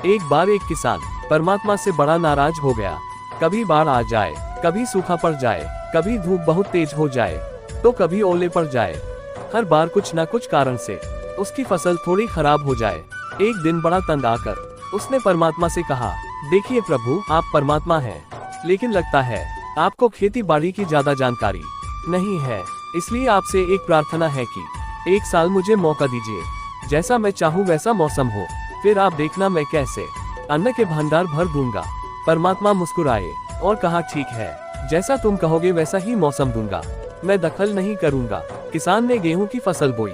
एक बार एक किसान परमात्मा से बड़ा नाराज हो गया। कभी बाढ़ आ जाए, कभी सूखा पड़ जाए, कभी धूप बहुत तेज हो जाए, तो कभी ओले पड़ जाए। हर बार कुछ न कुछ कारण से उसकी फसल थोड़ी खराब हो जाए। एक दिन बड़ा तंग आकर उसने परमात्मा से कहा, देखिए प्रभु, आप परमात्मा हैं, लेकिन लगता है आपको खेती बाड़ी की ज्यादा जानकारी नहीं है। इसलिए आपसे एक प्रार्थना है कि एक साल मुझे मौका दीजिए, जैसा मैं चाहूँ वैसा मौसम हो, फिर आप देखना मैं कैसे अन्न के भंडार भर दूंगा। परमात्मा मुस्कुराए और कहा, ठीक है, जैसा तुम कहोगे वैसा ही मौसम दूंगा, मैं दखल नहीं करूंगा। किसान ने गेहूं की फसल बोई।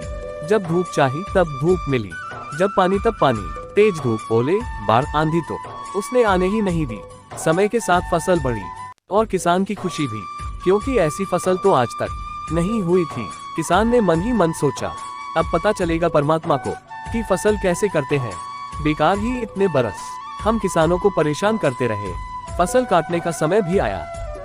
जब धूप चाही तब धूप मिली, जब पानी तब पानी, तेज धूप, ओले, बाढ़, आंधी तो उसने आने ही नहीं दी। समय के साथ फसल बढ़ी और किसान की खुशी भी, क्योंकि ऐसी फसल तो आज तक नहीं हुई थी। किसान ने मन ही मन सोचा, अब पता चलेगा परमात्मा को कि फसल कैसे करते हैं। बेकार ही इतने बरस हम किसानों को परेशान करते रहे। फसल काटने का समय भी आया।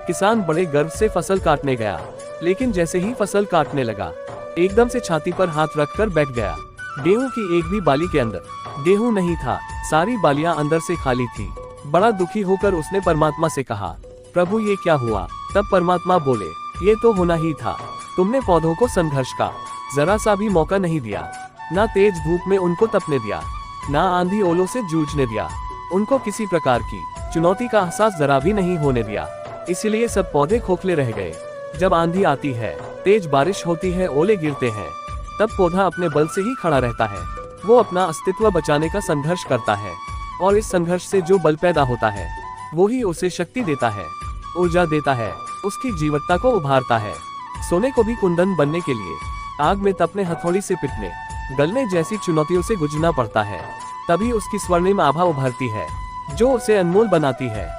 किसान बड़े गर्व से फसल काटने गया, लेकिन जैसे ही फसल काटने लगा, एकदम से छाती पर हाथ रखकर बैठ गया। गेहूं की एक भी बाली के अंदर गेहूं नहीं था, सारी बालियां अंदर से खाली थी। बड़ा दुखी होकर उसने परमात्मा से कहा, प्रभु ये क्या हुआ? तब परमात्मा बोले, ये तो होना ही था, तुमने पौधों को संघर्ष का जरा सा भी मौका नहीं दिया, ना तेज धूप में उनको तपने दिया, ना आंधी ओलों से जूझने दिया, उनको किसी प्रकार की चुनौती का एहसास जरा भी नहीं होने दिया। इसीलिए सब पौधे खोखले रह गए। जब आंधी आती है, तेज बारिश होती है, ओले गिरते हैं, तब पौधा अपने बल से ही खड़ा रहता है। वो अपना अस्तित्व बचाने का संघर्ष करता है, और इस संघर्ष से जो बल पैदा होता है वो ही उसे शक्ति देता है, ऊर्जा देता है, उसकी जीवटता को उभारता है। सोने को भी कुंदन बनने के लिए आग में तपने, हथौड़ी से पिटने, गलने जैसी चुनौतियों से गुजरना पड़ता है, तभी उसकी स्वर्णिम आभा उभरती है जो उसे अनमोल बनाती है।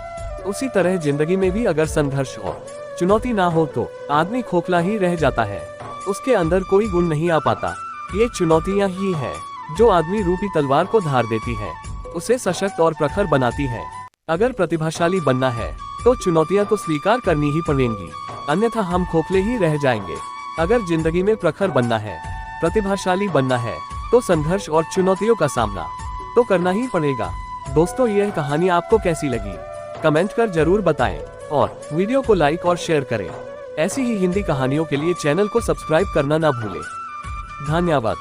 उसी तरह जिंदगी में भी अगर संघर्ष और चुनौती ना हो तो आदमी खोखला ही रह जाता है, उसके अंदर कोई गुण नहीं आ पाता। ये चुनौतियां ही हैं जो आदमी रूपी तलवार को धार देती है, उसे सशक्त और प्रखर बनाती है। अगर प्रतिभाशाली बनना है तो चुनौतियां तो स्वीकार करनी ही पड़ेंगी, अन्यथा हम खोखले ही रह जाएंगे। अगर जिंदगी में प्रखर बनना है, प्रतिभाशाली बनना है, तो संघर्ष और चुनौतियों का सामना तो करना ही पड़ेगा। दोस्तों, यह कहानी आपको कैसी लगी कमेंट कर जरूर बताएं और वीडियो को लाइक और शेयर करें। ऐसी ही हिंदी कहानियों के लिए चैनल को सब्सक्राइब करना ना भूलें। धन्यवाद।